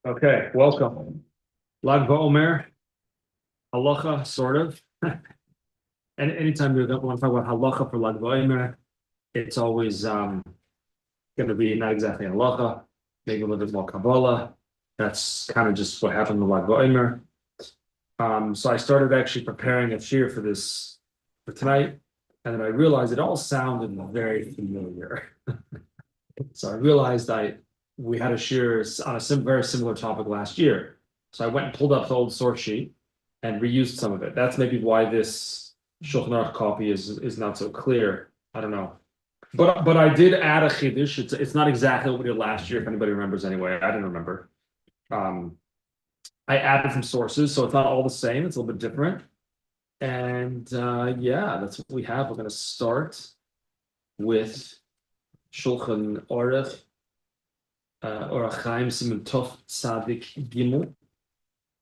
Okay, welcome. Lag BaOmer, Halacha, sort of. And anytime you want to talk about Halacha for Lag BaOmer, it's always going to be not exactly Halacha, maybe a little bit more Kabbalah. That's kind of just what happened with Lag BaOmer. So I started actually preparing a shir for this for tonight, and then I realized it all sounded very familiar. So I realized we had a shir on a very similar topic last year. So I went and pulled up the old source sheet and reused some of it. That's maybe why this Shulchan Aruch copy is not so clear. I don't know. But I did add a chiddush. It's not exactly what we did last year, if anybody remembers anyway. I didn't remember. Um, I added some sources, so it's not all the same. It's a little bit different. And yeah, that's what we have. We're going to start with Shulchan Aruch, Orach Chaim Siman Tov Tzadik Gimel.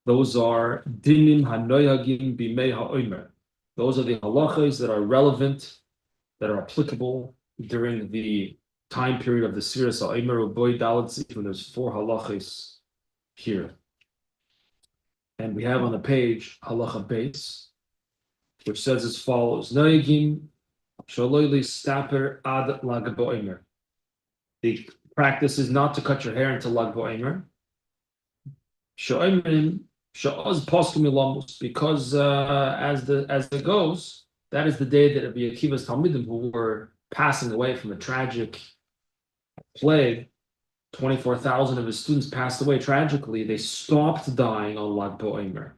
Those are dinim hanoyagim bimei ha'omer. Those are the halachas that are relevant, that are applicable during the time period of the Siras ha'omer or boy dalit. When there's four halachas here, and we have on the page halacha base, which says as follows: Noyagim shaloy staper ad lag ba'omer. The practice is not to cut your hair until lag ba'omer. Sha'omrim because as it goes, that is the day that Rabbi Akiva's Talmidim, who were passing away from a tragic plague, 24,000 of his students passed away tragically. They stopped dying on Lag BaOmer.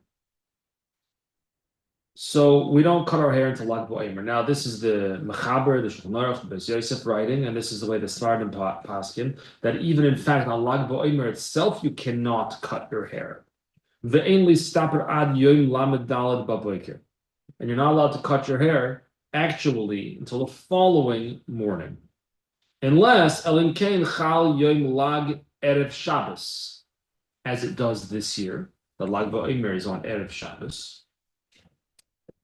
So we don't cut our hair until Lag BaOmer. Now this is the Mechaber, the Shulchan Aruch, the Beis Yosef writing, and this is the way the Sfardim paskin, that even in fact on Lag BaOmer itself you cannot cut your hair. And you're not allowed to cut your hair actually until the following morning, unless chal yom lag erev Shabbos, as it does this year. The Lag BaOmer is on erev Shabbos.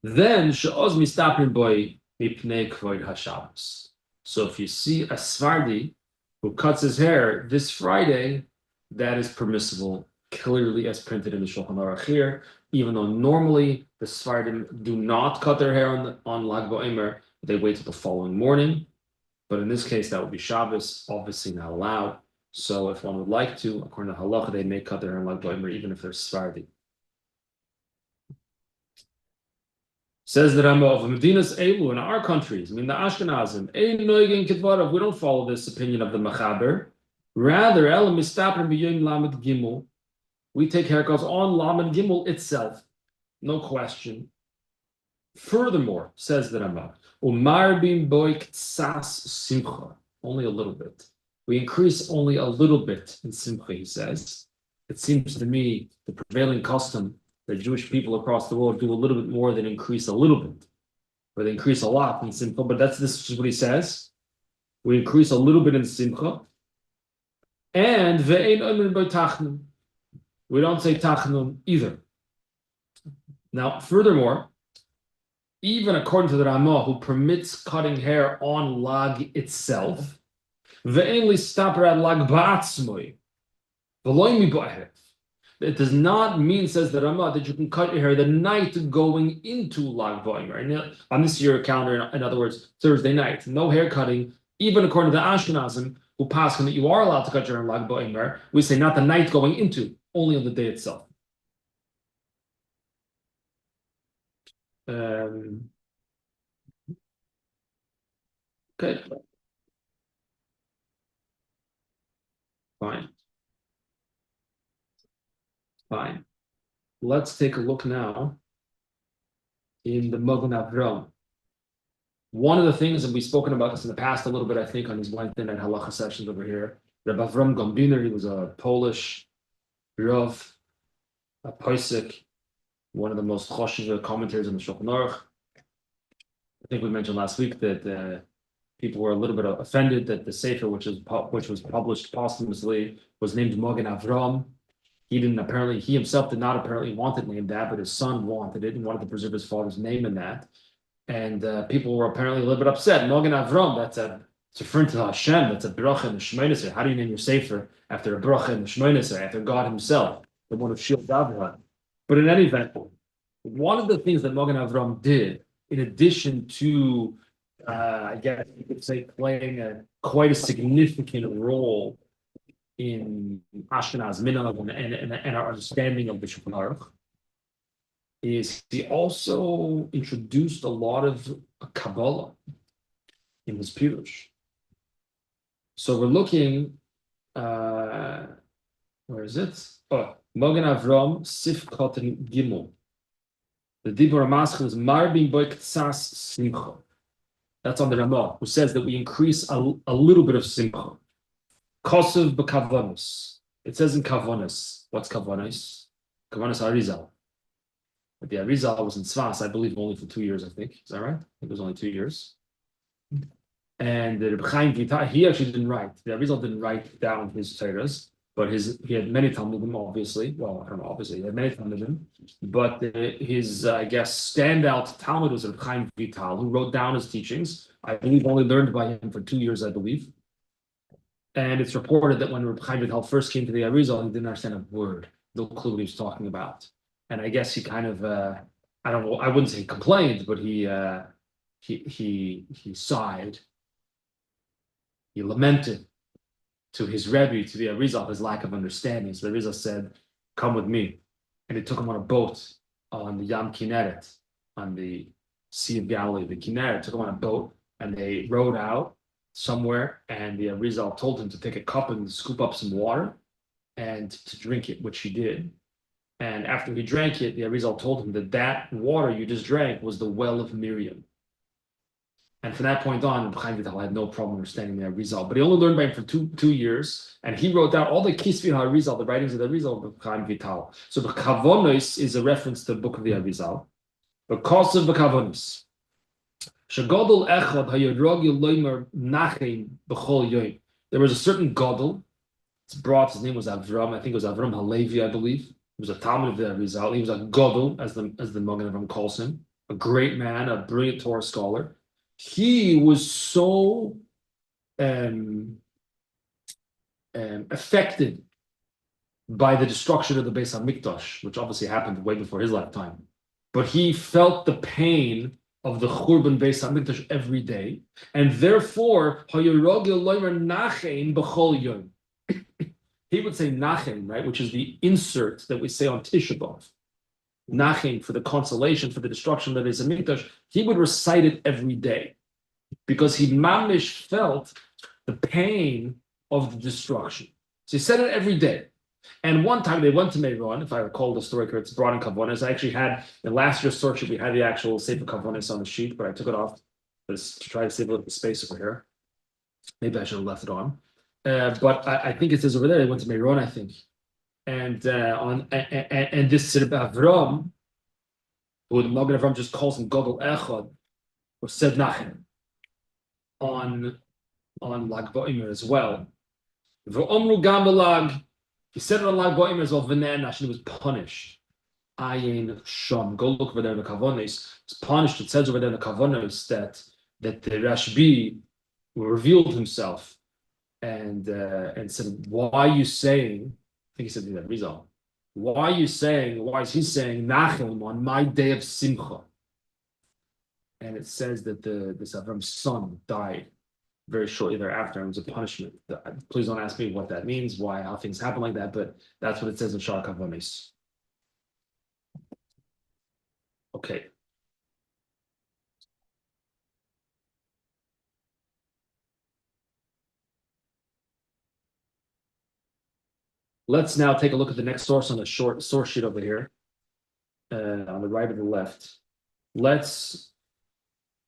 Then she'oz mistaprin boy mipnei kvod haShabbos. So if you see a Sfardi who cuts his hair this Friday, that is permissible, clearly as printed in the Shulchan Aruch here, even though normally the Sfardim do not cut their hair on Lag BaOmer, they wait till the following morning. But in this case, that would be Shabbos, obviously not allowed. So if one would like to, according to Halacha, they may cut their hair on Lag BaOmer even if they're Sfardi. Says the Rambam of Medinas Elu in our countries, I mean the Ashkenazim, we don't follow this opinion of the Mechaber. Rather, El Mistaper B'Yom Lamed Gimel, we take haircuts on Lamed Gimel itself, no question. Furthermore, says the Rambam, Umar Bim Boik Tsas Simcha, only a little bit. We increase only a little bit in Simcha, he says. It seems to me the prevailing custom that Jewish people across the world do a little bit more than increase a little bit, or they increase a lot in Simcha, but this is what he says. We increase a little bit in Simcha, and ve'ein omer by tachnun. We don't say tachnun either. Now, furthermore, even according to the Ramah, who permits cutting hair on lag itself, ve'ein listaper ad lag ba'atzmoi, v'loy mi ba'ahev. It does not mean, says the Ramah, that you can cut your hair the night going into Lag BaOmer. And on this year calendar, in other words, Thursday night, no hair cutting, even according to the Ashkenazim, who pass that you are allowed to cut your hair in Lag BaOmer. We say not the night going into, only on the day itself. Okay. Fine. Let's take a look now in the Magen Avraham. One of the things, and we've spoken about this in the past a little bit, I think, on these Wednesday night halacha sessions over here, Rabbi Avram Gombiner, he was a Polish Rav, a Posek, one of the most choshev commentators in the Shulchan Aruch. I think we mentioned last week that people were a little bit offended that the Sefer, which was published posthumously, was named Magen Avraham. He himself did not apparently want it named that, but his son wanted it and wanted to preserve his father's name in that. And people were apparently a little bit upset. Magen Avraham, that's a It's referring to Hashem. That's a bracha in the Shemoneh Esrei. How do you name your sefer after a bracha in the Shemoneh Esrei, after God Himself, the one of Shield Avraham? But in any event, one of the things that Magen Avram did, in addition to, I guess you could say, playing quite a significant role in Ashkenaz minhag and our understanding of the Shulchan Aruch, is he also introduced a lot of Kabbalah in his Pirush. So we're looking, where is it? Oh, Magen Avram Sif Koten Gimel. The Dibur HaMaschil is Marbin Boy Ktsas Simcha. That's on the Ramah, who says that we increase a little bit of Simcha. Kosev b'kavonos. It says in kavonos. What's kavonos? Kavonos Arizal. But the Arizal was in Tzfas, I believe, only for 2 years, I think. Is that right? I think it was only 2 years. And the Reb Chaim Vital, he actually didn't write. The Arizal didn't write down his Torahs, but he had many Talmudim, obviously. Well, I don't know, obviously, he had many Talmudim. But his, I guess, standout Talmud was Reb Chaim Vital, who wrote down his teachings. I believe only learned by him for 2 years, I believe. And it's reported that when Reb Chaim Vital first came to the Arizal, he didn't understand a word, no clue what he was talking about. And I guess he kind of, I don't know, I wouldn't say complained, but he sighed. He lamented to his Rebbe, to the Arizal, his lack of understanding. So the Arizal said, "Come with me," and he took him on a boat on the Yam Kinneret, on the Sea of Galilee. The Kinneret took him on a boat, and they rowed out somewhere, and the Arizal told him to take a cup and scoop up some water and to drink it, which he did. And after he drank it, the Arizal told him that water you just drank was the well of Miriam. And from that point on, Chaim Vital had no problem understanding the Arizal, but he only learned by him for two years, and he wrote down all the Kisvi Arizal, the writings of the Arizal of Chaim Vital. So the Kavonos is a reference to the book of the Arizal. The Kosev Kavonos. There was a certain Gadol. It's brought. His name was Avram. I think it was Avram Halevi. I believe he was a Talmud of the Arizal. He was a Gadol, as the Magen Avram calls him, a great man, a brilliant Torah scholar. He was so affected by the destruction of the Beis Hamikdash, which obviously happened way before his lifetime. But he felt the pain of the Churban Beis Hamikdash every day, and therefore he would say Nachem, right, which is the insert that we say on Tisha B'Av. Nachem, for the consolation for the destruction of the Beis Hamikdash. He would recite it every day because he mamish felt the pain of the destruction. So he said it every day. And one time they went to Meron, if I recall the story, it's brought in Kavonis. I actually had, in last year's source sheet, we had the actual Sefer Kavonis on the sheet, but I took it off to try to save a little space over here. Maybe I should have left it on. But I think it says over there, they went to Meron, I think. And this Sir Avram, who the Magen Avram just calls him Gogol Echad, or said Nachem, on Lag BaOmer as well. V'omru gam b'Lag. He said it on Lag BaOmer as well. V'ne'nash, and he was punished. Ayin Sham. Go look over there in the Kavonos. It's punished. It says over there in the Kavonos that the Rashbi revealed himself and said, "Why are you saying?" I think he said that Rizal. Why is he saying Nachem on my day of Simcha? And it says that this Avram's son died very shortly thereafter, and it was a punishment. Please don't ask me what that means, how things happen like that, but that's what it says in Shar Kavonos. Okay. Let's now take a look at the next source on the short source sheet over here, on the right or the left. Let's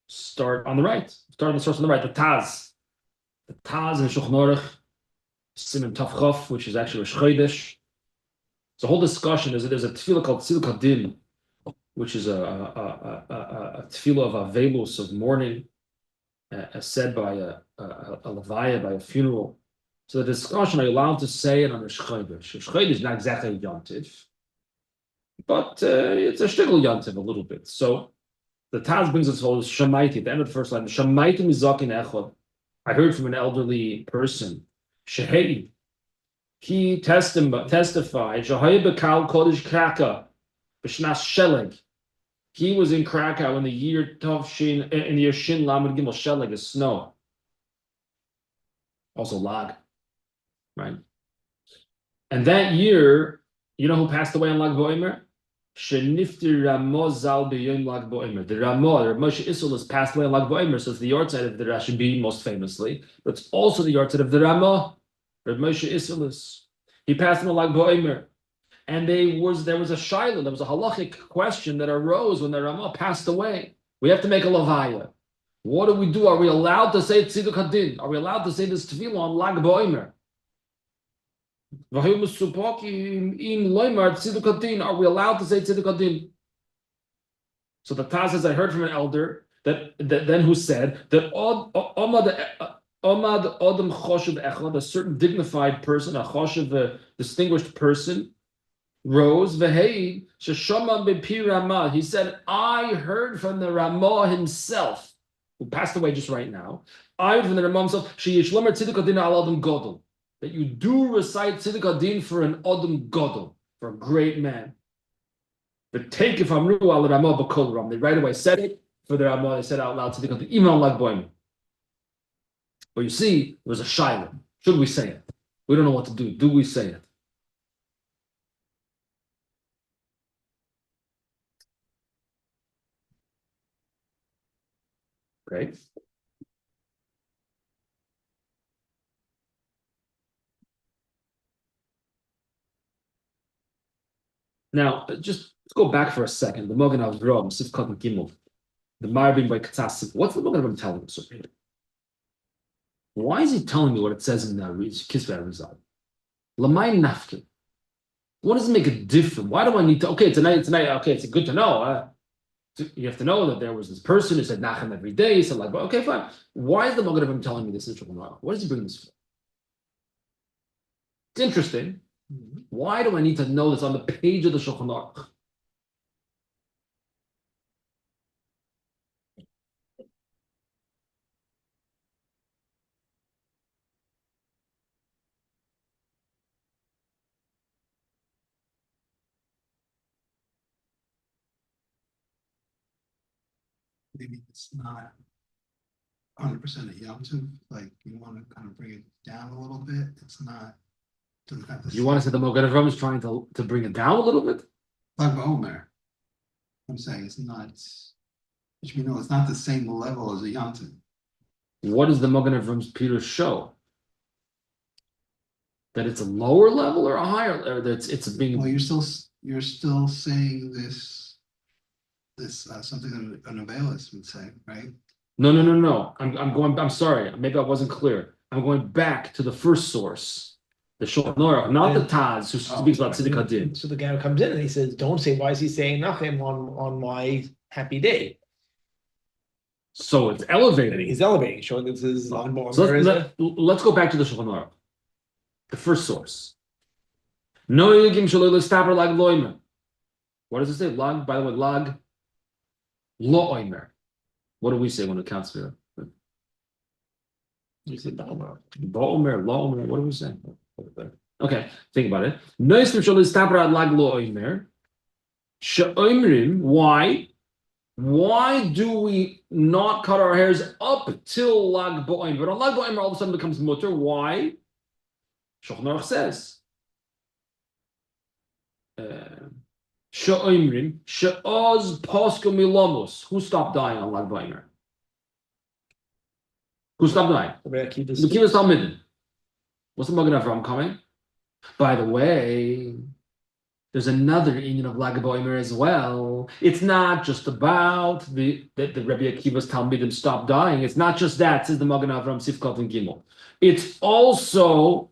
start on the right. Start on the source on the right, the Taz. The Taz in Shulchan Aruch, Siman Tav Chof, which is actually a Chodesh. It's a whole discussion. There's a tefillah called Tzilka Din, which is a tefillah of Avelus, of mourning, said by a levaya, by a funeral. So the discussion, are you allowed to say it on Rosh Chodesh? Rosh Chodesh is not exactly a yontif, but it's a shtigl yontif a little bit. So the Taz brings us all Shamaiti at the end of the first line. Shamaitim mizakin echad. I heard from an elderly person, Shehei, he testified, Shehei Bekal Kodesh Kraka, B'shnas Sheleg. He was in Krakow in the year Shin Lamed Gimel. Sheleg is snow. Also lag, right? And that year, you know who passed away on Lag BaOmer? Sheniftir Ramo Zal B'Yom Lag BaOmer. The Ramo, Moshe Isserles, passed away on Lag BaOmer, so it's the yahrzeit of the Rashibi most famously, but it's also the yahrzeit of the Ramo, Moshe Isserles. He passed on Lag BaOmer. And there was a shaila, there was a halachic question that arose when the Rama passed away. We have to make a lavaya. What do we do? Are we allowed to say tziduk hadin? Are we allowed to say this tefillah on Lag BaOmer? Are we allowed to say tziduk hadin? So the Taz says, I heard from an elder that then who said that Omad Adam Choshev Echad, a certain dignified person, a Choshev, a distinguished person, rose v'hei sheshama b'pi Ramah. He said, I heard from the Ramah himself, who passed away just right now. I heard from the Ramah himself, sheyishlomer tziduk hadin al adam gadol, that you do recite tziduk hadin for an adam gadol, for a great man. But take if amru al Ramah b'kol ram. They right away said it for the Ramah. They said out loud tziduk hadin, even on Lag BaOmer. But you see, there was a shaila. Should we say it? We don't know what to do. Do we say it? Okay. Now, just let's go back for a second. The Mogen Avram, Sifkat and Gimel, the Marbim by Katsasif. What's the Mogen Avram telling us over here? Why is he telling me what it says in the Kisvei Arizal? Lema'an nafkin. What does it make a difference? Why do I need to? Okay, tonight. Okay, it's good to know. You have to know that there was this person who said Nachem every day. He said like, okay, fine. Why is the Mogen Avram telling me this in Shulchan Aruch? What does he bring this for? It's interesting. Why do I need to know this on the page of the Shulchan Aruch? Maybe it's not 100% a Yom Tov. Like you want to kind of bring it down a little bit. It's not. Doesn't have the You want to say the Mogen Avram is trying to bring it down a little bit? Lag BaOmer. I'm saying it's not. Which we know it's not the same level as a Yom Tov. What does the Mogen Avram's Peter show? That it's a lower level or a higher, or that it's being. Well, you're still saying this something that an Availist would say, right? No. I'm sorry. Maybe I wasn't clear. I'm going back to the first source, the Shulchan Aruch, not the Taz, who speaks about Tziduk Hadin. So the guy who comes in and he says, "Don't say why is he saying Nachem on my happy day?" So it's elevating. He's elevating, showing this is on BaOmer. So let's go back to the Shulchan Aruch, the first source. No yigim shaloi l'staper lag loimer. What does it say? Lag. By the way, lag lo oimer. What do we say when it counts for? You say BaOmer. BaOmer, lo oimer. What do we say? Okay, think about it. No yigim shaloi l'staper lag lo oimer. She'oimrim. Why? Why do we not cut our hairs up till Lag BaOmer? But on Lag BaOmer, all of a sudden becomes mutter. Why? Shulchan Aruch says, She'oimrim, she'oz posku milamos. Who stopped dying on Lag BaOmer? Who stopped dying? The Kibbutz Talmidim. What's the Mogen Avram coming? By the way, there's another inyan of Lag BaOmer as well. It's not just about the Rebbe Akiva's Talmidim stopped dying. It's not just that, says the Mogen Avram Sifkat and Gimel. It's also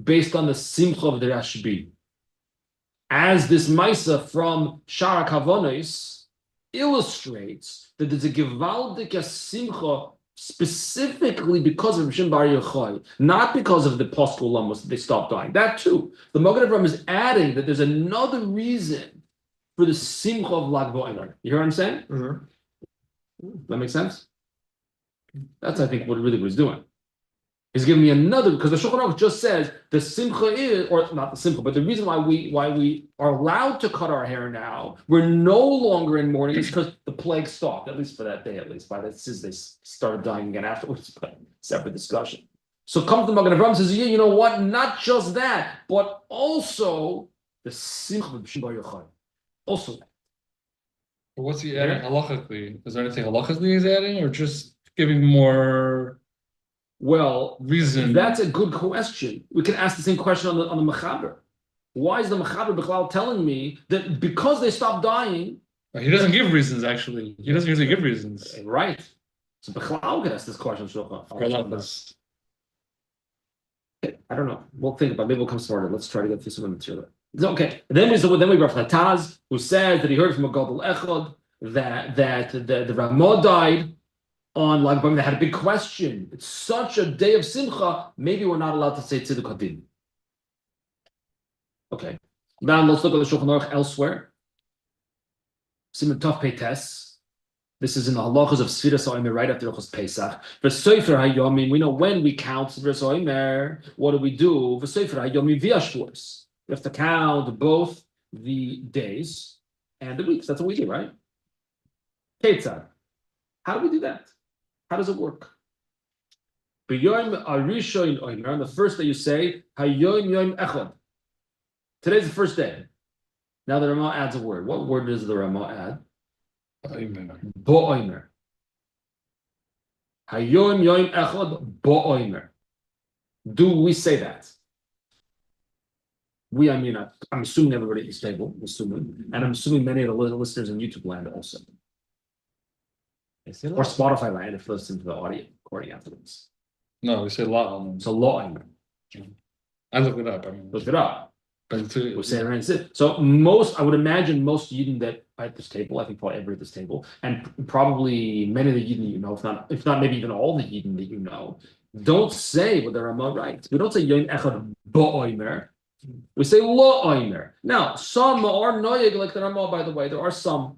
based on the Simcha of the Rashbi. As this Maisa from Shara Kavonos illustrates that there's a Gewaldige Simcha specifically because of Rishon Bar Yochai, not because of the Poskel Lamos that they stopped dying. That too. The Mogen Avram is adding that there's another reason for the Simcha of Lag BaOmer. You hear what I'm saying? Mm-hmm. That makes sense? That's, I think, what really was doing. He's giving me another, because the Shulchan Aruch just says the simcha is, or not the simcha, but the reason why we are allowed to cut our hair now, we're no longer in mourning, is because the plague stopped, at least for that day, at least. By that, since they started dying again afterwards, but separate discussion. So comes the Magen Avraham and says, yeah, you know what? Not just that, but also the simcha of B'Shim Bar Yochai. Also, But what's he adding halachically? Is there anything halachically he's adding, or just giving more well, reason? that's a good question. We can ask the same question on the Mechaber. Why is the Mechaber B'chlal telling me that because they stopped dying? He doesn't give reasons, actually. He doesn't usually give reasons. Right. So B'chlal can ask this question. I don't know. We'll think about it. Maybe we'll come smarter. Let's try to get through some of the material. Okay. Then we brought Taz, who said that he heard from a Gadol Echad that the Ramah died on Lag BaOmer. They had a big question. It's such a day of Simcha. Maybe we're not allowed to say Tziduk Hadin. Okay. Now let's look at the Shulchan Aruch elsewhere. Siman Tov Peites. This is in the halachas of Sfiras HaOmer right after Hilchos Pesach. V'sofer hayomim, we know when we count Sfiras HaOmer, what do we do? V'sofer hayomim v'yashvuos. We have to count both the days and the weeks. That's what we do, right? Ketzad. How do we do that? How does it work? B'yom arishoin omer, on the first day you say, hayom yom echad. Today's the first day. Now the Ramah adds a word. What word does the Ramah add? BaOmer. Hayom yom echad BaOmer. Do we say that? We, I mean, I'm assuming everybody at this table, and I'm assuming many of the listeners in YouTube land also. Or Spotify land if you listen to the audio recording afterwards. No, we say la. So LaOmer. I looked it up. Look it up. But We're saying around it. So most, I would imagine most Yidden that are at this table, I think probably everybody at this table, and probably many of the Yidden you know, if not maybe even all the Yidden that you know, don't say what the Ramah writes. We don't say Yom Echad BaOmer. We say LaOmer. Now, some are noyeg like the Ramah, by the way. There are some.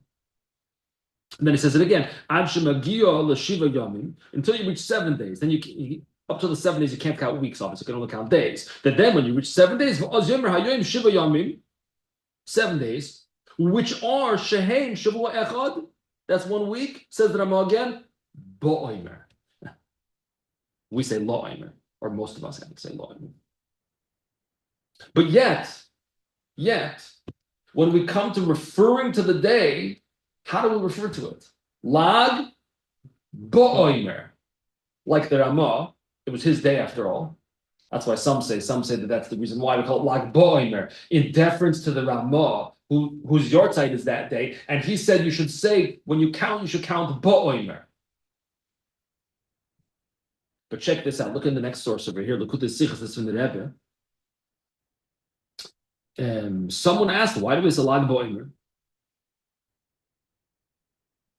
And then he says it again. Ad shemagia l'shiva yamim, until you reach 7 days. Then you up to the 7 days, you can't count weeks, obviously, you can only count days. Then when you reach 7 days, 7 days, which are sheheim shavua echad, that's 1 week, says the Ramah again, BaOmer. We say LaOmer, or most of us have to say LaOmer. But yet, when we come to referring to the day, how do we refer to it? Lag BaOmer. Like the Ramah, it was his day after all. That's why some say that that's the reason why we call it Lag BaOmer, in deference to the Ramah, whose yahrzeit is that day. And he said you should say, when you count, you should count BaOmer. But check this out. Look in the next source over here. Look at the Sichos, this from the Rebbe. Someone asked, why do we say Lag BaOmer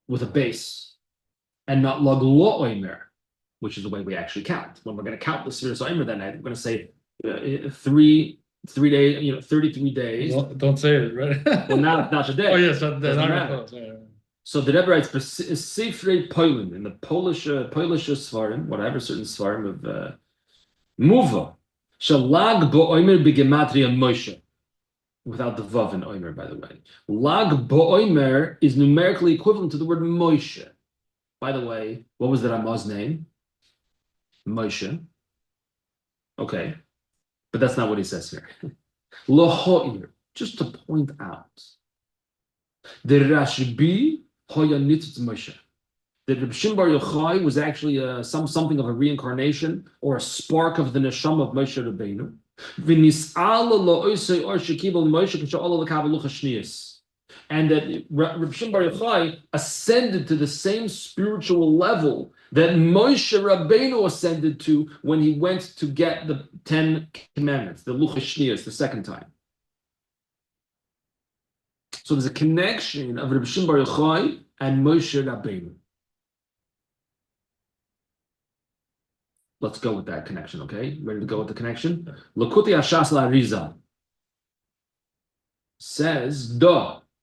with a base and not Lag LaOmer, which is the way we actually count? When we're going to count the Sfiras HaOmer that night, we're going to say 3 days, 33 days. Don't say it, right? Well, not today. Oh, yes, that's Doesn't not matter. close. So the Rebbe writes, Sifrei Poland, in the Polish Svarim, whatever, certain Svarim of Muva, Shalag BaOmer b'gematria Moshe, without the Vav in Omer, by the way. Lag BaOmer is numerically equivalent to the word Moshe. By the way, what was the Ramah's name? Moshe. Okay, but that's not what he says here. Lahoir, just to point out, the Rashbi hoya nitzitz Moshe. That Reb Shimon Bar Yochai was actually something of a reincarnation or a spark of the neshama of Moshe Rabbeinu. And that Reb Shimon Bar Yochai ascended to the same spiritual level that Moshe Rabbeinu ascended to when he went to get the 10 Commandments, the Luchas Shniyos, the second time. So there's a connection of Reb Shimon Bar Yochai and Moshe Rabbeinu. Let's go with that connection, okay? Ready to go with the connection? Lakuti Hashas LaRizal says,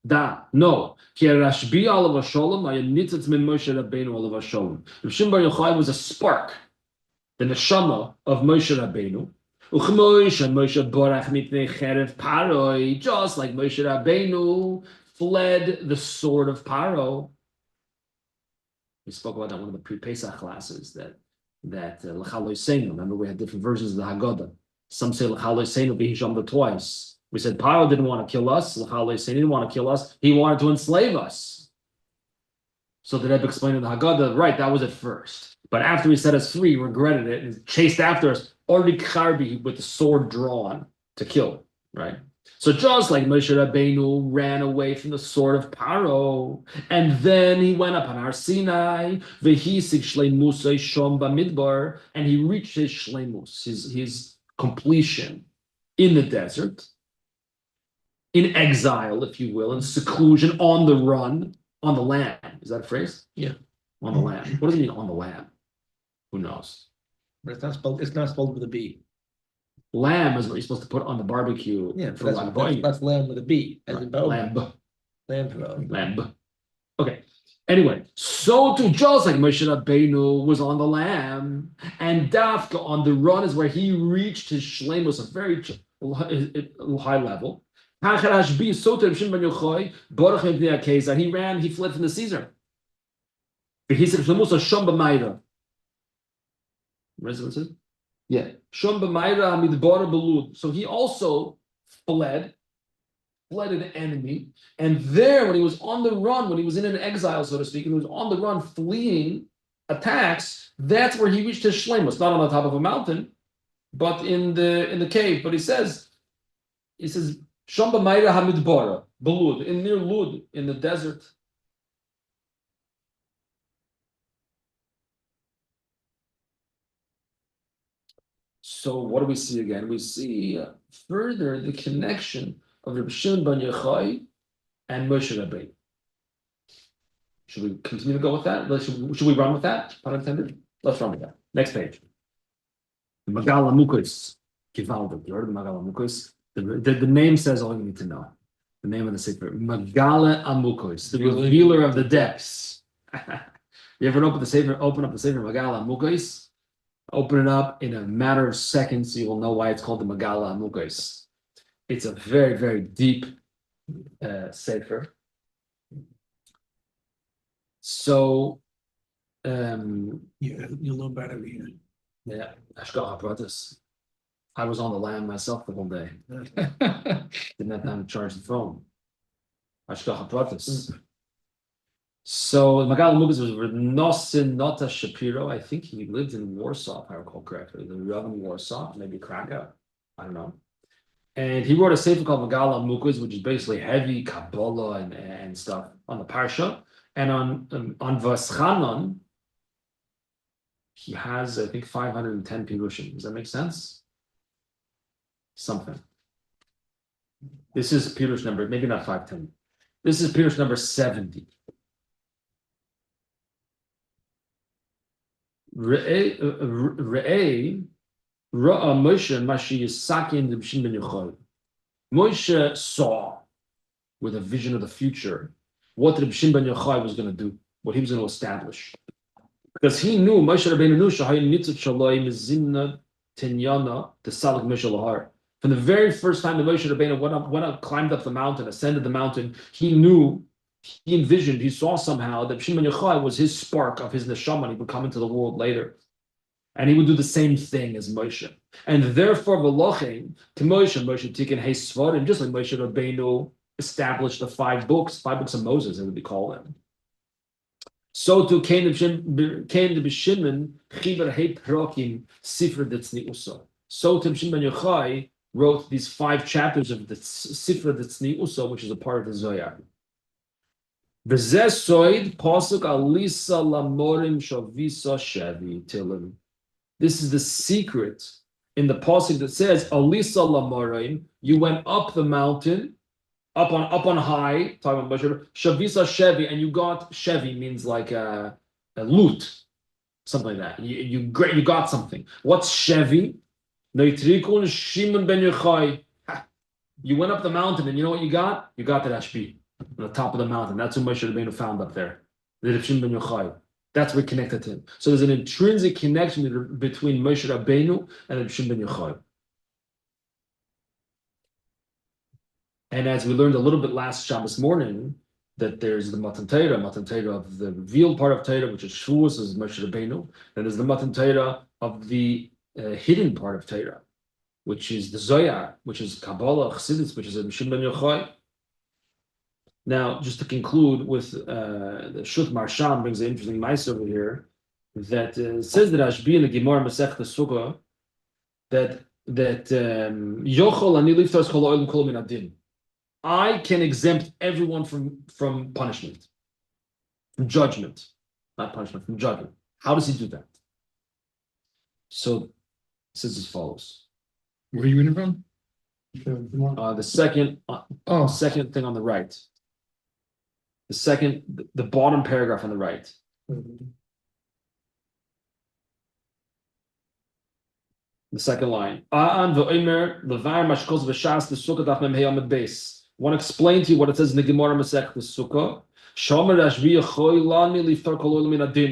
No. Ki Rashbi alav hasholem hayanitzatz min Moshe Rabbeinu alav hasholem. Rav Shimon Bar Yochai was a spark, the neshama of Moshe Rabbeinu. Uchmoish and Moshe borach mipnei cherev paroi, just like Moshe Rabbeinu fled the sword of Paro. We spoke about that in one of the pre-Pesach classes. That l'chaloi seinu. Remember, we had different versions of the Haggadah. Some say l'chaloi seinu b'hishamda twice. We said Paro didn't want to kill us. L'chaloi seinu didn't want to kill us. He wanted to enslave us. So the Rebbe explained in the Haggadah, right? That was at first, but after he set us free, he regretted it and chased after us. Already Karbi with the sword drawn to kill, right? So just like Moshe Rabbeinu ran away from the sword of Paro, and then he went up on Har Sinai, v'hisig shleimus shom b'midbar, and he reached his shleimus, his completion in the desert, in exile, if you will, in seclusion, on the run, on the lam. Is that a phrase? Yeah. On the lam. What does it mean on the lam? Who knows? But it's not spelled with a B. Lamb is what you're supposed to put on the barbecue. Yeah, for that's lamb with a B, as in BaOmer. Lamb. Lamb. Okay. Anyway, so too, just like Moshe Rabbeinu was on the lamb, and Dafka on the run is where he reached his shleimus, a very high level. So too, he ran, he fled from the Caesar. He said, yeah. So he also fled an enemy. And there, when he was on the run, when he was in an exile, so to speak, and he was on the run fleeing attacks, that's where he reached his shleimus, not on the top of a mountain, but in the cave. But he says, Shom b'mayra hamidbara, belud, in near Lud, in the desert. So what do we see again? We see further the connection of Reb Shimon ben Yochai and Moshe Rabbeinu. Should we continue to go with that? Should we run with that? Pun intended. Let's run with that. Next page. Magala Mukos. Givaldik. You heard of Magala Mukos? The name says all you need to know. The name of the sefer. Magala Amukos, the revealer of the depths. You ever open up the sefer Magala Amukos? Open it up in a matter of seconds, you will know why it's called the Magala Amukos. It's a very, very deep sefer. So, You'll know better here. yeah, Ashgacha Pratis. I was on the land myself the whole day. Didn't have time to charge the phone. Ashgacha Pratis. So Magala Mukos was Nosin Nota Shapiro. I think he lived in Warsaw, if I recall correctly. The Rav in Warsaw, maybe Krakow. I don't know. And he wrote a sefer called Magala Mukos, which is basically heavy Kabbalah and stuff on the Parsha. And on Vaschanon, he has, I think, 510 Pirushim. Does that make sense? Something. This is Pirush number, maybe not 510. This is Pirush number 70. Re'eh Ra'a Moshe Mashi Yisakin Reb ben Yochai. Moshe saw with a vision of the future what Reb ben Yochai was going to do, what he was going to establish. Because he knew, Moshe Rabbeinu knew, Shahayin Nitzut Shaloi Mizimna Tinyana Tesalik Moshe Lahar. From the very first time that Moshe Rabbeinu went up, climbed up the mountain, ascended the mountain, he knew, he envisioned, he saw somehow that Shimon Yochai was his spark of his neshama, he would come into the world later. And he would do the same thing as Moshe. And therefore, V'lochein, to Moshe Tikkun Hei Svarim, just like Moshe Rabbeinu established the five books of Moses, it would be called them. So to Cain of Shimon, Chiver Hei Prokim, Sifra Detzni Uso. So to Shimon Yochai wrote these 5 chapters of the Sifra Detzni Uso, which is a part of the Zohar. V'zeh soid pasuk alisa lamorim shavisa shevi tilim. This is the secret in the pasuk that says alisa lamorim. You went up the mountain, up on high. Talking about shavisa shevi, and you got shevi means like a loot, something like that. You got something. What's shevi? Noitrikun Shimon ben Yochai. You went up the mountain, and you know what you got? You got the Rashbi. on the top of the mountain. That's who Moshe Rabbeinu found up there. The Rav Shimon ben Yochai. That's where connected to him. So there's an intrinsic connection between Moshe Rabbeinu and Rav Shimon ben Yochai. And as we learned a little bit last Shabbos morning, that there's the Matan Torah of the revealed part of Torah, which is Shavuos, is Moshe Rabbeinu, and there's the Matan Torah of the hidden part of Torah, which is the Zohar, which is Kabbalah, Chassidus, which is Rav Shimon ben Yochai. Now, just to conclude with the Shut Marsham brings an interesting mice over here that says that Ashbi in the Gemara Masech the Sukkah that Yochol ani liftos kol ha'olam kol min adin. I can exempt everyone from punishment, from judgment, not punishment, from judgment. How does he do that? So it says as follows. Where are you reading from? The second thing on the right. The bottom paragraph on the right. The second line. Want to explain to you what it says in the Gemara Masech the Sukkah.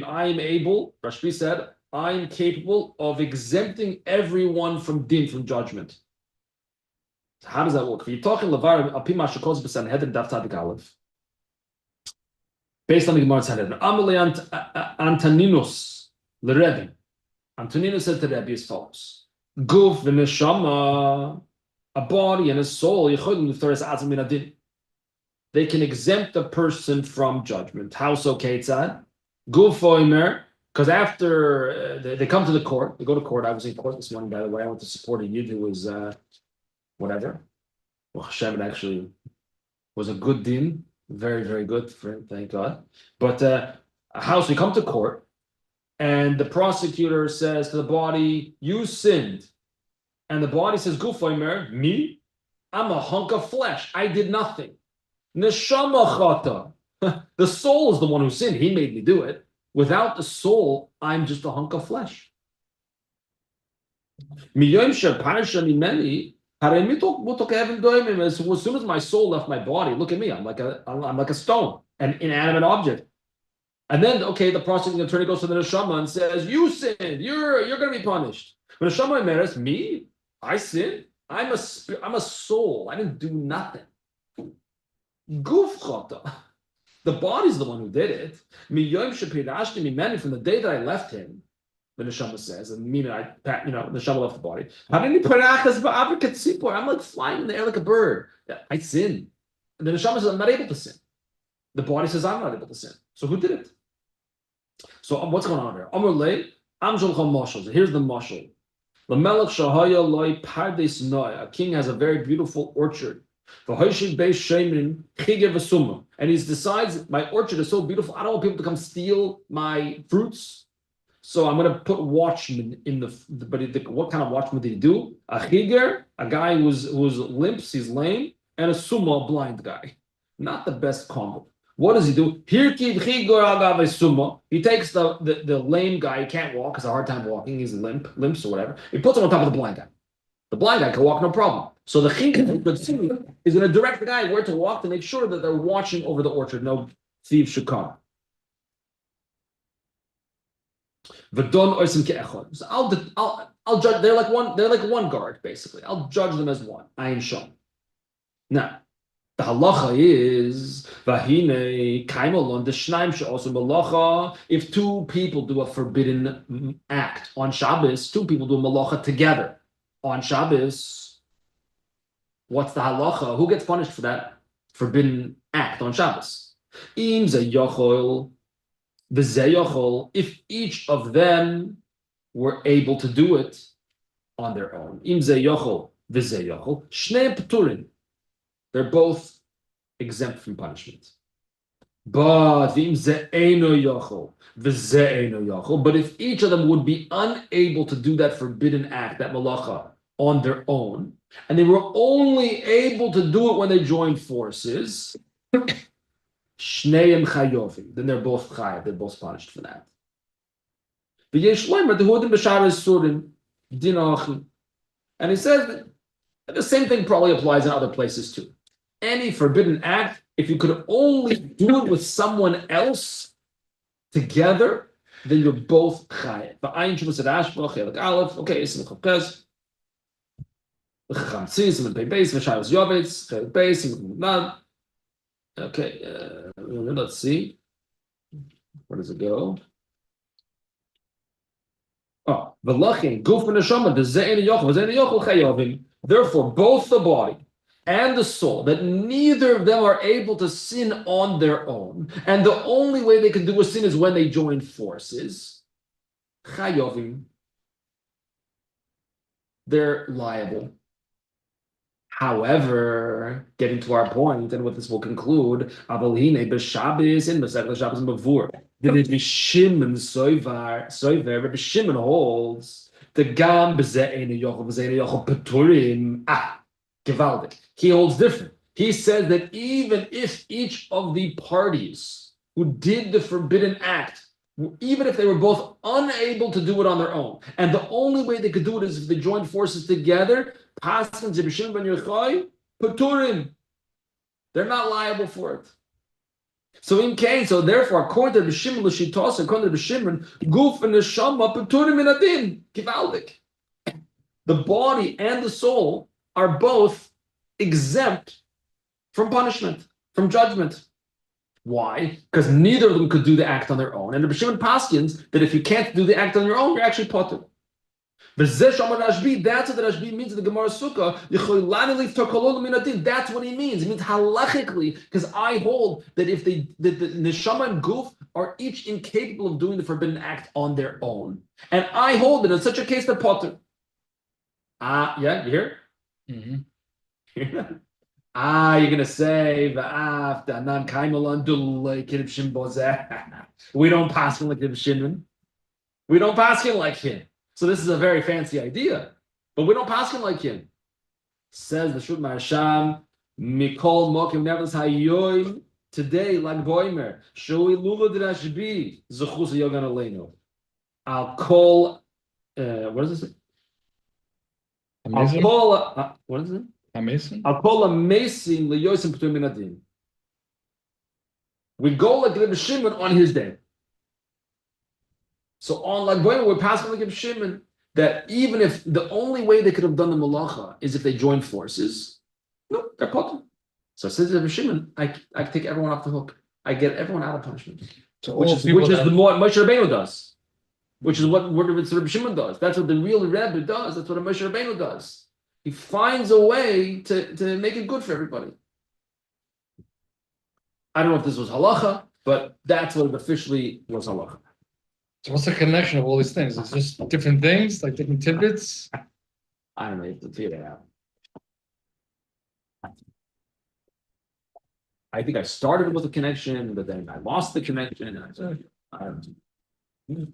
I am able, Rashbi said, I am capable of exempting everyone from din, from judgment. So how does that work? If you're talking Levar Apima Shekos B'Sanhedrin Daf Tzadik Aleph, based on the Gemara Sanhedrin, Amalei Antoninus LeRevi. Antoninus said to the Rebbe as follows: Guf v'neshama, a body and a soul, they can exempt a person from judgment. How so, Ketzad? BaOmer, because after they come to the court, they go to court. I was in court this morning, by the way. I went to support a yid who was whatever. Well, Hashem, it actually was a good din, very, very good for him, thank God. But how so? We come to court, and the prosecutor says to the body, "You sinned." And the body says, BaOmer, me? I'm a hunk of flesh. I did nothing. Neshama chata. The soul is the one who sinned. He made me do it. Without the soul, I'm just a hunk of flesh. As soon as my soul left my body, look at me. I'm like a stone, an inanimate object. And then, okay, the prosecuting attorney goes to the neshama and says, "You sinned. You're going to be punished." But neshama meres, me? I sinned. I'm a soul. I didn't do nothing. Guf chata. The body's the one who did it. From the day that I left him, the neshama says, and meaning the neshama left the body. I'm like flying in the air like a bird. I sinned. And the neshama says, I'm not able to sin. The body says, I'm not able to sin. So who did it? So what's going on here? Here's the mashal. A king has a very beautiful orchard. And he decides, my orchard is so beautiful, I don't want people to come steal my fruits. So I'm going to put watchmen in what kind of watchman did he do? A chiger, a guy who's limps, he's lame, and a summa, a blind guy. Not the best combo. What does he do? He takes the lame guy, he can't walk, has a hard time walking, he's limps or whatever. He puts him on top of the blind guy. The blind guy can walk, no problem. So the chiker is going to direct the guy where to walk to make sure that they're watching over the orchard. No thieves should come. So I'll judge. They're like one guard, basically. I'll judge them as one. Ayin shom. Now, the halacha is vahine kaimalon d'shnaim she'osu malacha. If two people do a forbidden act on Shabbos, two people do a malacha together on Shabbos, what's the halacha? Who gets punished for that forbidden act on Shabbos? Im ze yochol v'ze yochol. If each of them were able to do it on their own, im ze yochol v'ze yochol, shnei p'turin. They're both exempt from punishment. But if each of them would be unable to do that forbidden act, that malacha, on their own, and they were only able to do it when they joined forces, then they're both chayav, they're both punished for that. And he says that the same thing probably applies in other places too. Any forbidden act If you could only do it with someone else together, then you're both chayav. Va'ayin shuvas adashba chelik aleph. Okay, isim chokes. L'chacham tzis and pei beis v'shayos yovitz chelik beis and not. Okay, let's see. Where does it go? Oh, v'lachin guf v'neshama v'ze'en yochel v'ze'en yochel chayavim. Therefore, both the body and the soul, that neither of them are able to sin on their own, and the only way they can do a sin is when they join forces. Chayovim, they're liable. However, getting to our point, and what this will conclude, Avalhine b'Shabbos in Masechta Shabbos and Bavur, the Rabbi Shimon Soiver, Rabbi Shimon holds the Gam b'Ze'enu Yochel Peturim. Gewaldig. He holds different. He says that even if each of the parties who did the forbidden act, even if they were both unable to do it on their own, and the only way they could do it is if they joined forces together, Peturim, they're not liable for it. So in case, so therefore, according to the Shimon L'Shitos, according to the Shimon, Guf and Neshama Peturim in Adin, Gewaldig. The body and the soul are both exempt from punishment, from judgment. Why? Because neither of them could do the act on their own. And the Shimon paskins that if you can't do the act on your own, you're actually potter. That's what the Rashbi means in the Gemara Sukkah. That's what he means. It means halachically, because I hold that if the neshama and guf are each incapable of doing the forbidden act on their own, and I hold that in such a case they're potter. Yeah, you hear? Mm-hmm. You're gonna say we don't pass him like Reb Shimon. We don't pass him like him. So this is a very fancy idea, but we don't pass him like him. Says the Shut Marsham Mikol Mokim Nevertheless Hayoim today like BaOmer Shui Lula Drashbi Zechus Yogan Aleinu. I'll call. What is this? I'll call. What is it? I'll call a mason leyosim p'tur min adin. We go like Reb Shimon on his day. So on like BaOmer, we're passing like Reb Shimon that even if the only way they could have done the malacha is if they joined forces, no, they're potter. So says Reb Shimon, I take everyone off the hook. I get everyone out of punishment, So which is the what Moshe Rabbeinu does, which is what Reb Shimon does. That's what the real Rebbe does. That's what a Moshe Rabbeinu does. He finds a way to make it good for everybody. I don't know if this was halacha, but that's what it officially was halacha. So what's the connection of all these things? It's just different things, like different tidbits. I don't know. You have to figure it out. I think I started with a connection, but then I lost the connection. And I don't know.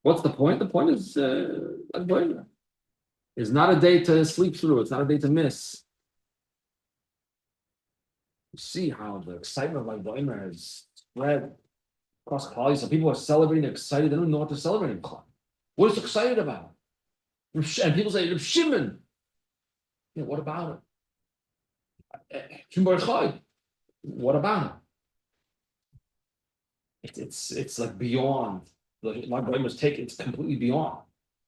What's the point? The point is it's not a day to sleep through. It's not a day to miss. You see how the excitement of BaOmer has spread across Klal. So people are celebrating, they're excited. They don't know what they're celebrating. What is excited about? And people say, Reb Shimon. Yeah, what about it? What about it? It's like beyond. Like BaOmer's take, it's completely beyond.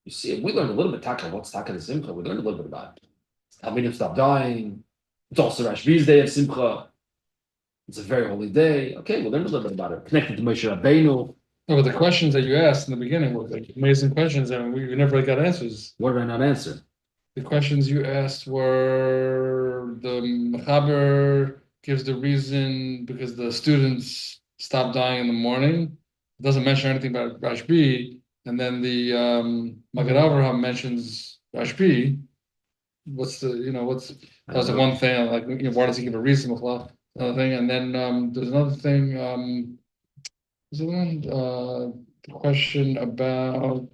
You see, we learned a little bit Taka. What's Taka de Simcha? We learned a little bit about it. Talmidim stop dying. It's also Rashbi's day of Simcha. It's a very holy day. Okay, we learned a little bit about it. Connected to Moshe Rabbeinu. No, but the questions that you asked in the beginning were like amazing questions, and we never got answers. What did I not answer? The questions you asked were the Mechaber gives the reason because the students stop dying in the morning. It doesn't mention anything about Rashbi, and then the Magen Avraham mentions Rashbi. What's the that was the one thing like why does he give a reason with another thing, and then there's another thing. There's one the question about.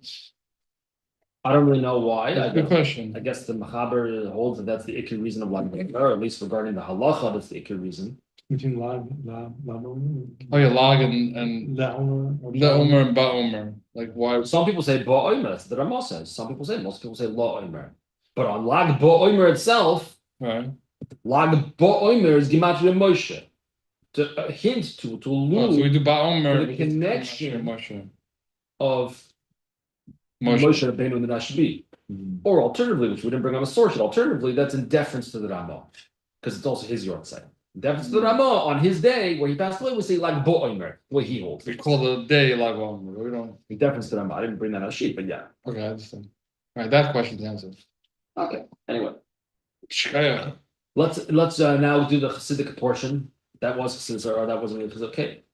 I don't really know why. Good question. I guess the Mechaber holds that that's the ikar reason of Lag, or at least regarding the halacha, that's the ikar reason. Between Oh yeah, Lag and Lema'an and BaOmer. Like why? Some people say BaOmer, that's what the Ramah says. Some people say, most people say LaOmer. But on Lag BaOmer itself, Right. Lag BaOmer is Gematria Moshe. To hint to Oh, so we allude do BaOmer. the which is connection Moshe. of Moshe. Moshe Rabbeinu and the Rashbi. Or alternatively, which we didn't bring on a source, alternatively, that's in deference to the Ramah, because it's also his yard site. In deference to the Ramah, on his day where he passed away, we say like BaOmer, the way he holds. We call the day Lag BaOmer. We don't. In deference to the Ramah, I didn't bring that on a sheet, but yeah. Okay, I understand. All right, that question's answered. Okay. Anyway, Shkaya. let's now do the Chassidic portion. That was Chassidus, or that wasn't really okay.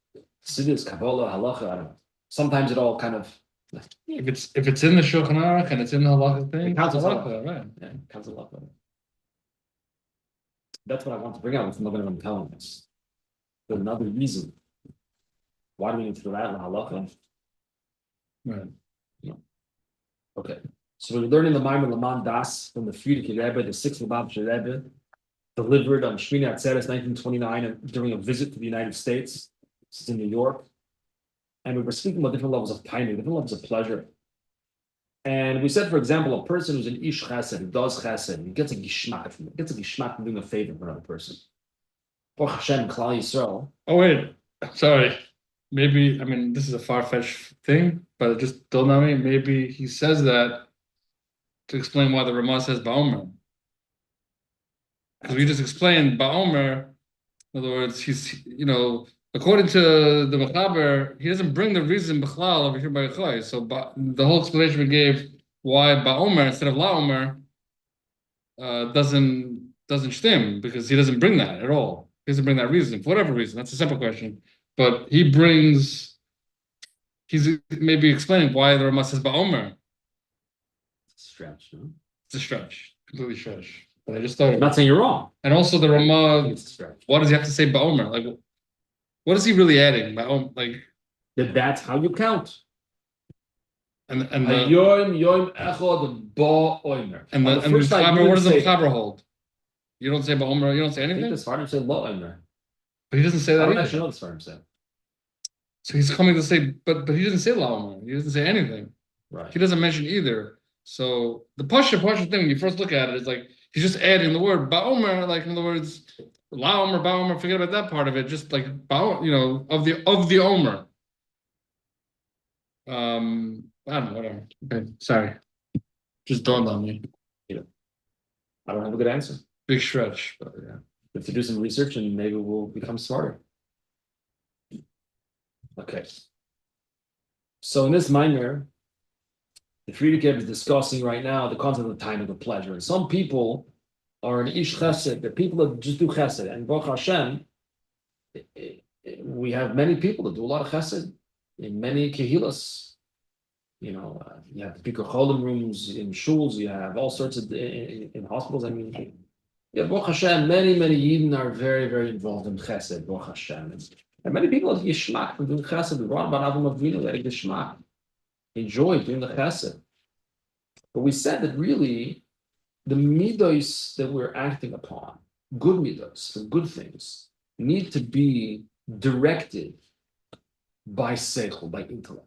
Chassidus, Kabbalah, Halacha. I don't know. Sometimes it all kind of. If it's in the Shulchan Aruch and it's in the Halacha thing, It counts as Halacha, right? Yeah, it counts a lot better. That's what I want to bring out with Magen I'm telling us. But another reason why do we need to do that in Halacha? Right. Okay, so we're learning the Maimer Lema'an Das from the Frierdiker Rebbe, the sixth Lubavitcher Rebbe, delivered on Shmini Atzeres 1929 during a visit to the United States. This is in New York. And we were speaking about different levels of timing, different levels of pleasure. And we said, for example, a person who's an ish chesed, who does chesed, he gets a gishmak from doing a favor for another person. Baruch Hashem, Klal Yisrael. Oh wait, sorry. Maybe I mean this is a far-fetched thing, but it just dawned on me. Maybe he says that to explain why the Ramah says BaOmer. Because we just explained BaOmer. In other words, he's according to the Mechaber, he doesn't bring the reason Bechlal over here by Yochai. So the whole explanation we gave why BaOmer instead of LaOmer doesn't stem because he doesn't bring that at all. He doesn't bring that reason for whatever reason. That's a simple question. But he's maybe explaining why the Ramah says BaOmer. Stretch, no? It's a stretch, completely stretch. But I just thought. I'm not saying you're wrong. And also the Ramah. It's a stretch. Why does he have to say BaOmer? Like, what is he really adding? Like, That's how you count. and the Yom Echad BaOmer. and the Mechaber, what does the Mechaber hold? You don't say BaOmer. You don't say I think anything. the Sfardim say LaOmer. But he doesn't say I that don't either. actually know what the Sfardim say. So he's coming to say, but he doesn't say LaOmer. He doesn't say anything. Right. He doesn't mention either. So the Pasha thing, when you first look at it, is like he's just adding the word BaOmer. Like in other words, LaOmer, BaOmer. Forget about that part of it. Just like of the Omer. I don't know. Whatever. Okay, sorry. Just dawned on me. I don't have a good answer. Big stretch, but yeah. We have to do some research and maybe we'll become smarter. Okay. So in this Maimer, the Frierdiker is discussing right now the concept of time of the pleasure. And some people are an ish chesed, they're people that just do chesed. And Baruch Hashem, we have many people that do a lot of chesed in many kehilas. You have the Bikur Cholim rooms in shuls, you have all sorts of in hospitals. I mean, yeah, Baruch Hashem, many Yidden are very, very involved in chesed, Baruch Hashem. And many people have yishmak from doing chesed. The Ron Ban Avram Avinu had yishmak, enjoy doing the chesed. But we said that really, the midos that we're acting upon, good midos, for good things, need to be directed by seichel, by intellect.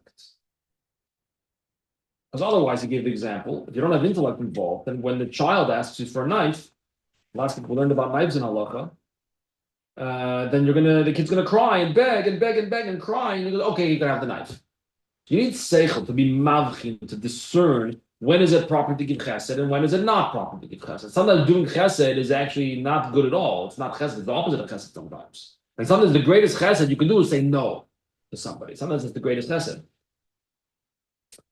Because otherwise, he gave the example, if you don't have intellect involved, then when the child asks you for a knife, last week we learned about knives in halacha, then the kid's gonna cry and beg and cry, and you go, okay, you can have the knife. You need seichel to be mavchin, to discern when is it proper to give chesed and when is it not proper to give chesed. Sometimes doing chesed is actually not good at all. It's not chesed, it's the opposite of chesed sometimes. And sometimes the greatest chesed you can do is say no to somebody. Sometimes it's the greatest chesed.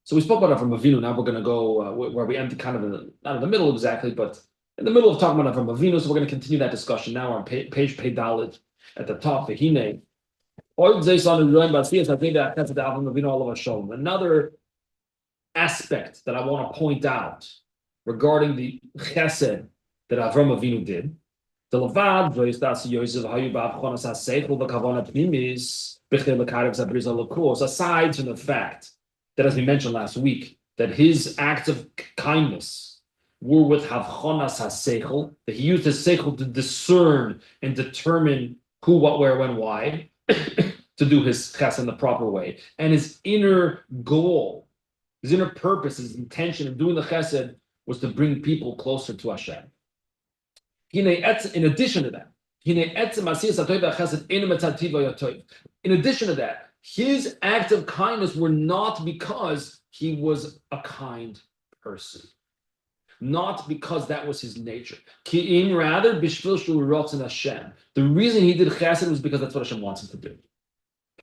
So we spoke about it from Avinu. Now we're going to go where we ended kind of not in the middle exactly, but in the middle of talking about it from Avinu. So we're going to continue that discussion now on page Pei Dalet at the top. Another aspect that I want to point out regarding the chesed that Avram Avinu did. Aside from the fact that, as we mentioned last week, that his acts of kindness were with havchonas haseichel, that he used his seichel to discern and determine who, what, where, when, why, to do his chesed in the proper way. And his inner goal, his inner purpose, his intention of doing the chesed was to bring people closer to Hashem. In addition to that, in addition to that, his acts of kindness were not because he was a kind person, not because that was his nature. Rather, the reason he did chesed was because that's what Hashem wants him to do.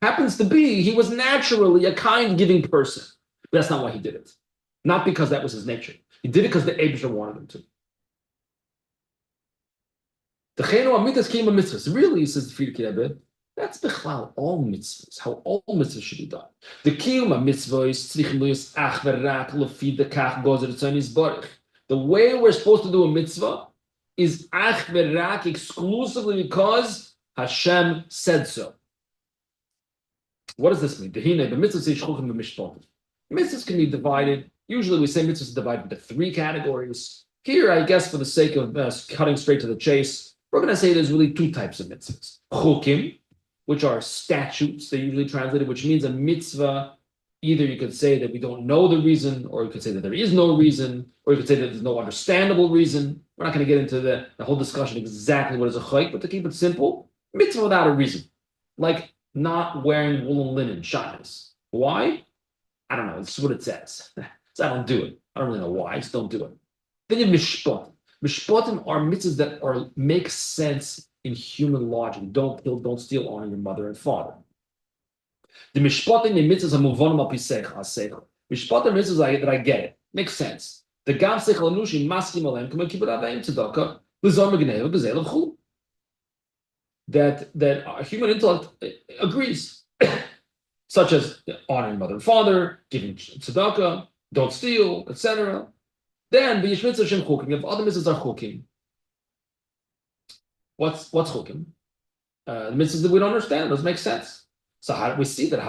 Happens to be he was naturally a kind, giving person, but that's not why he did it. Not because that was his nature. He did it because the Eibusher wanted him to. Really, says the Friedrich Rebbe, that's bechlal all mitzvahs, how all mitzvahs should be done. The kiyum mitzvah is tzrichim luyos ach v'rak lefi dekach gozer tzoni's barich. The way we're supposed to do a mitzvah is ach v'rak exclusively because Hashem said so. What does this mean? The mitzvahs can be divided. Usually we say mitzvahs are divided into three categories. Here, I guess for the sake of cutting straight to the chase, we're going to say there's really two types of mitzvahs. Chukim, which are statutes, they usually translated, which means a mitzvah. Either you could say that we don't know the reason, or you could say that there is no reason, or you could say that there's no understandable reason. We're not going to get into the whole discussion exactly what is a chayk, but to keep it simple, mitzvah without a reason. Like not wearing woolen linen, Shabbos. Why? I don't know. It's what it says. So I don't do it. I don't really know why. I just don't do it. Then you have mishpatim. Mishpatim are mitzvahs that make sense in human logic. Don't kill, don't steal, honor your mother and father. The mishpatim and mitzvahs are muvonim al pisech asech. Mishpatim mitzvahs that I get it. Makes sense. The gam sechel anushi maskim alem k'may kibbut avayim tzedakah l'zor megneva b'zeh l'chul. That human intellect agrees, such as honoring mother and father, giving tzedakah, don't steal, etc. Then the Yishmitzah Shem Chukim, if other mitzvahs are Chukim, what's Chukim? The mitzvahs that we don't understand, doesn't make sense. So how do we see that?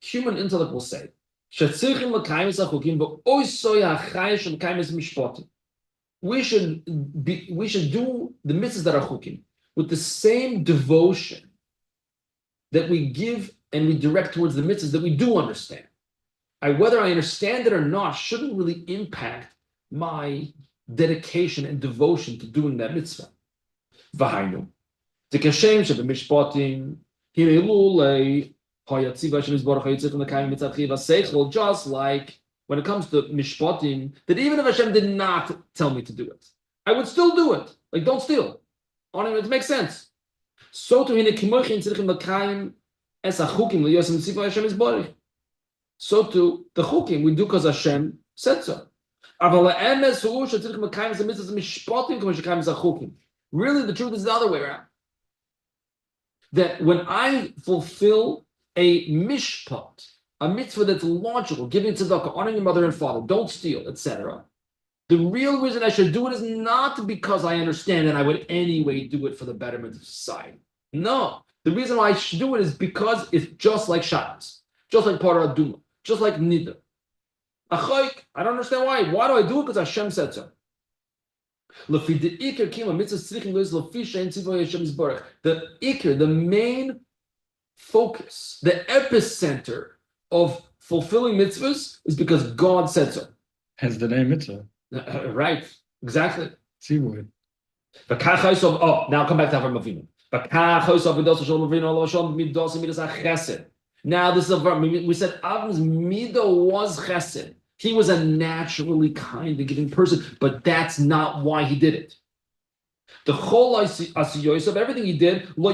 Human intellect will say, we should do the mitzvahs that are Chukim with the same devotion that we give and we direct towards the mitzvahs that we do understand. Whether I understand it or not shouldn't really impact my dedication and devotion to doing that mitzvah. V'hainu. T'kashem shebemishpatim hirelu hayatziva Hashem yisborach hayitzich l'kayim mitzad chiv haseichel. Just like when it comes to mishpatim, that even if Hashem did not tell me to do it, I would still do it. Like don't steal. It makes sense. So to hine kimochin tzrichim l'kayim es achukim l'yosem tziva Hashem yisborach. So too, the chukim we do because Hashem said so. Really, the truth is the other way around. That when I fulfill a mishpat, a mitzvah that's logical, giving tzedakah, honoring your mother and father, don't steal, etc. The real reason I should do it is not because I understand and I would anyway do it for the betterment of society. No, the reason why I should do it is because it's just like Shabbos, just like Parah Aduma, just like Nida. I don't understand why. Why do I do it? Because Hashem said so. The ikr, the main focus, the epicenter of fulfilling mitzvahs is because God said so. Hence the name mitzvah. Right, exactly. Seaboard. Now come back to Avram Avinu. Now this is a verb. We said Avram's midah was chesed. He was a naturally kind and giving person, but that's not why he did it. The whole asiyos of everything he did, all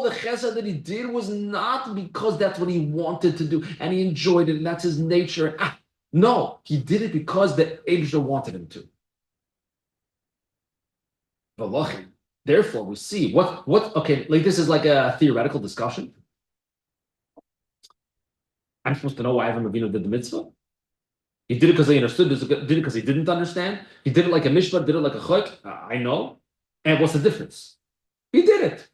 the chesed that he did was not because that's what he wanted to do and he enjoyed it and that's his nature. No, he did it because the Eibusher wanted him to. Therefore, we see okay, like this is like a theoretical discussion. I'm supposed to know why Avram Avinu did the mitzvah. He did it because he understood. Did it because he didn't understand. He did it like a mishpat. Did it like a chok. I know. And what's the difference? He did it.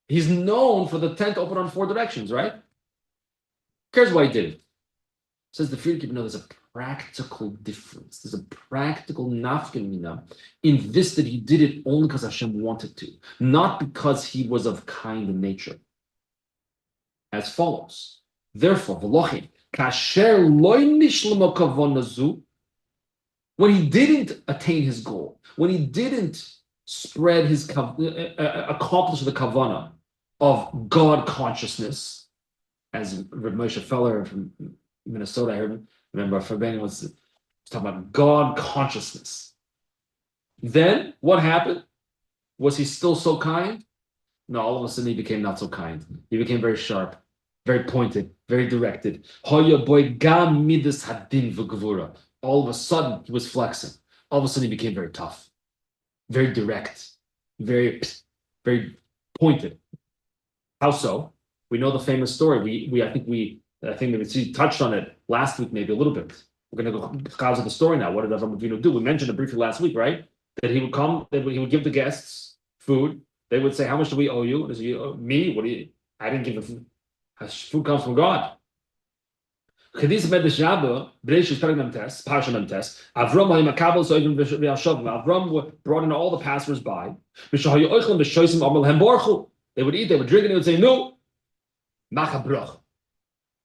He's known for the tent open on 4 directions, right? Cares why he did it. Says the Friedrich Rebbe, there's a practical difference. There's a practical nafkamina in this that he did it only because Hashem wanted to, not because he was of kind nature. As follows. Therefore, kasher loy nishlama kavonazu when he didn't attain his goal, when he didn't spread his accomplish the kavana of God consciousness, as Reb Moshe Feller from Minnesota, I heard, remember Fabian was talking about God consciousness. Then what happened? Was he still so kind? No, all of a sudden he became not so kind. He became very sharp, very pointed, very directed. All of a sudden he was flexing. All of a sudden he became very tough, very direct, very pointed. How so? We know the famous story. I think we touched on it last week, maybe a little bit. We're going to go because of the story now. What did Avram Avinu do? We mentioned it briefly last week, right? That he would come, that he would give the guests food. They would say, "How much do we owe you?" And he said, "Me? What do you? I didn't give the food. Food comes from God." Avram brought in all the passers-by. They would eat, they would drink, and they would say, "No, machabruch."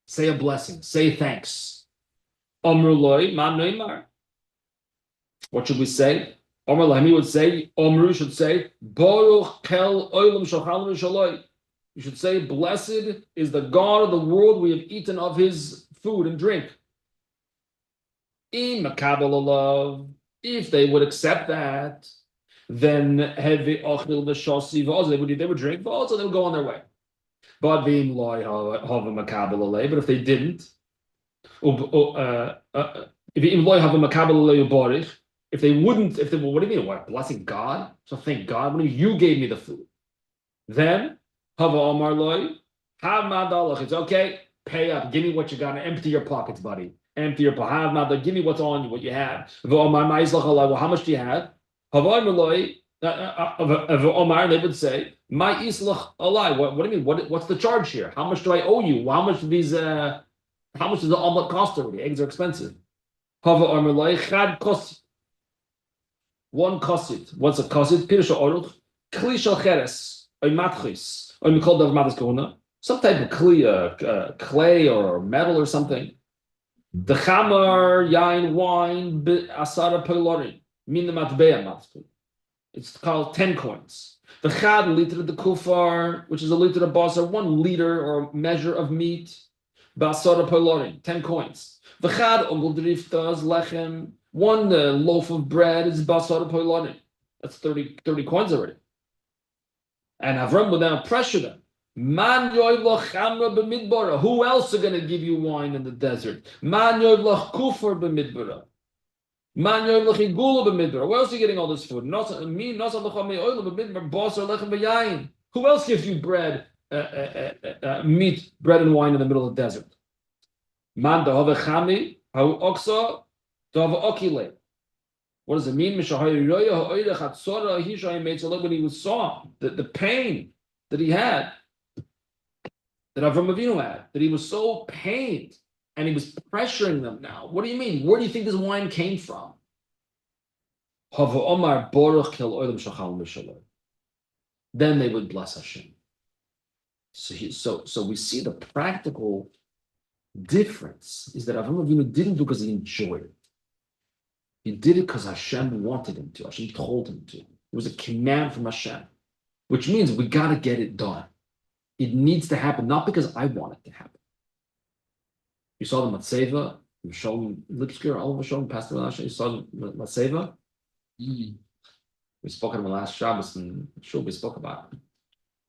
Say a blessing, say thanks. What should we say? He would say, Omru should say, Baruch kel olam shochalnu shaloi. You should say, blessed is the God of the world, we have eaten of his food and drink. If they would accept that, then they would drink, but also they would go on their way. But if they didn't, if they wouldn't, what do you mean? What, blessing God? So thank God. What do you gave me the food? Then it's okay. Pay up. Give me what you got. Empty your pockets, buddy. Empty your pockets. Give me what's on you, what you have. Well, how much do you have? They would say, "My islach alai." What do you mean? What's the charge here? How much do I owe you? How much do these? How much does the omelet cost already? Eggs are expensive. One kosit. What's a kosit? Pirsha oruch. Kli shel cheres. Oy matchis. Oy mikol dav matas kahuna. Some type of clay or metal or something. The chamar, yain, wine, asara pelorin. Min the matbeya matzu. It's called 10 coins. The chad liter the kufar, which is a liter of basar, 1 liter or measure of meat. Basara pelorin, 10 coins. The chad oguldriftas lechem, 1 loaf of bread is basara pelorin. That's 30 coins already. And Avram would now pressure them. Man yoyvlach chamra b'midbara. Who else are going to give you wine in the desert? Man yoyvlach kufar b'midbara. Man yoyvlach igula b'midbara. Where else are you getting all this food? Who else gives you bread, meat, bread and wine in the middle of the desert? Man dahava chami ha'u oksa dahava okile. What does it mean? When he saw the pain that he had, that Avram Avinu had, that he was so pained, and he was pressuring them now. What do you mean? Where do you think this wine came from? Then they would bless Hashem. So we see the practical difference is that Avram Avinu didn't do because he enjoyed it. He did it because Hashem wanted him to. Hashem told him to. It was a command from Hashem, which means we got to get it done. It needs to happen, not because I want it to happen. You saw the Matseva, Shalom Lipsker, all of us showing Pastor Elisha. You saw the Matseva? We spoke on the last Shabbos, and sure we spoke about it.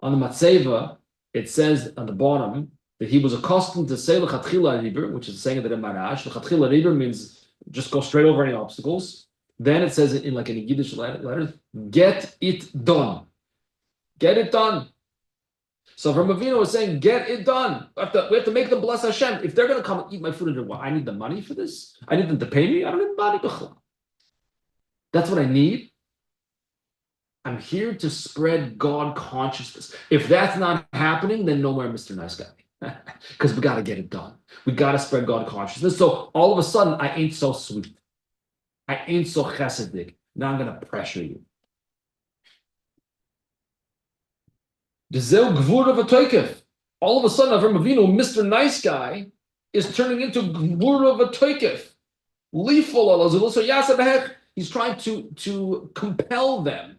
On the Matseva, it says on the bottom that he was accustomed to say L'chatchila Riber, which is saying that in Marash. L'chatchila Riber means just go straight over any obstacles. Then it says in like in Yiddish letters, get it done. Get it done. So from Avinu was saying, get it done. We have to make them bless Hashem. If they're going to come and eat my food and drink, well, I need the money for this. I need them to pay me. I don't need money. That's what I need. I'm here to spread God consciousness. If that's not happening, then no more Mr. Nice Guy. Because we got to get it done. We got to spread God consciousness. So all of a sudden, I ain't so sweet. I ain't so chesedic. Now I'm going to pressure you. All of a sudden, Avram Avinu, Mr. Nice Guy, is turning into Gvura of a Toikef. He's trying to compel them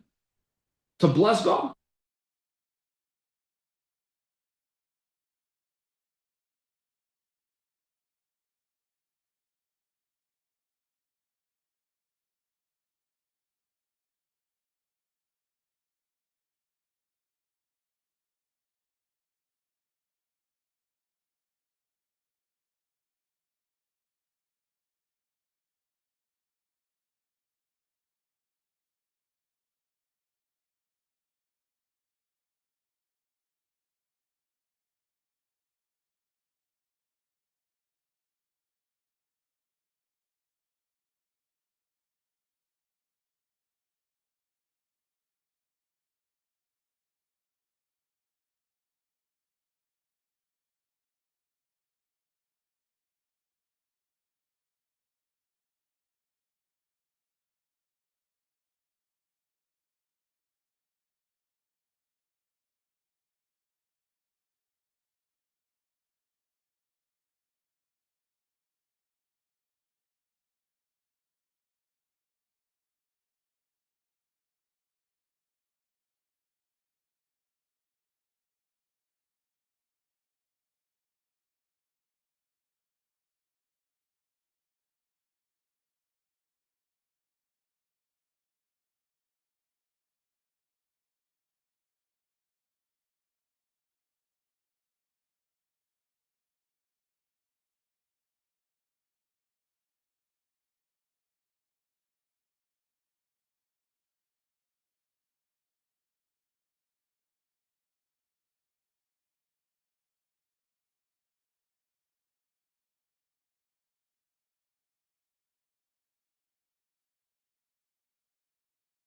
to bless God.